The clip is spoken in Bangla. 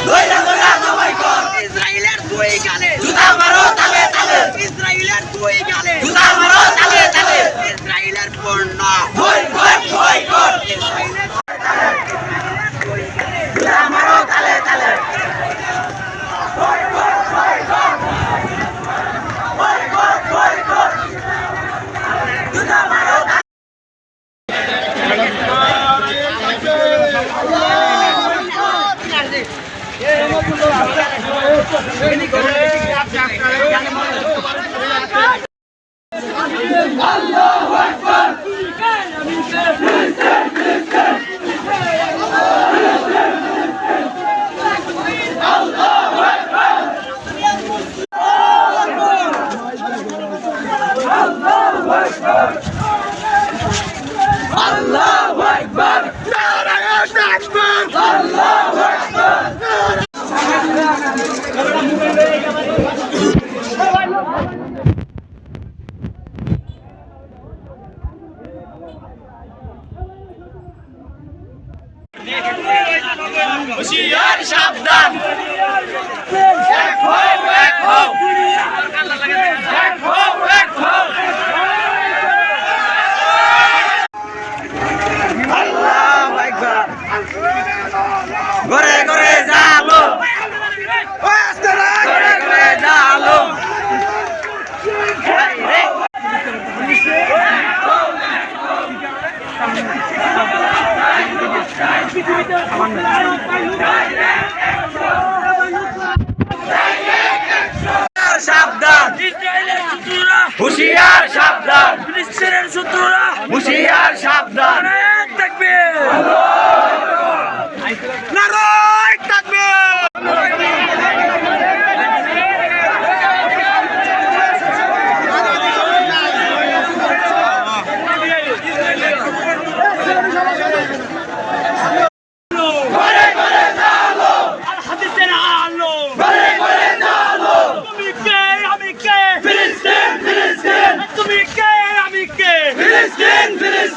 দইরা দইরা জবাই কর ইসরায়েলের দুই গালে জুতা মারো তালে তালে ইসরায়েলের দুই গালে জুতা মারো তালে তালে ইসরায়েলের পণ্য ভয় কর ভয় কর ইসরায়েলের জুতা মারো তালে তালে ভয় কর ভয় কর ভয় কর ভয় কর জুতা মারো আল্লাহু আকবার আল্লাহু আকবার নারায়ে তাকবীর আল্লাহু আকবার হুশিয়ার সাবধান এক হও এক হও এক হও এক হও আল্লাহু আকবার ঘরে ঘরে জালো ওই আস্তে ঘরে ঘরে জালো সাবধান ইসরায়েলের শত্রুরা হুশিয়ার সাবধান ফিলিস্তিনের শত্রুরা হুশিয়ার সাবধান নারায়ে তাকবীর নারায়ে তাকবীর ঘরে ঘরে জালো আল হাদিসের আলো ঘরে ঘরে জালো তুমি কে আমি কে ফিলিস্তিন ফিলিস্তিন তুমি কে আমি কে ফিলিস্তিন ফিলিস্তিন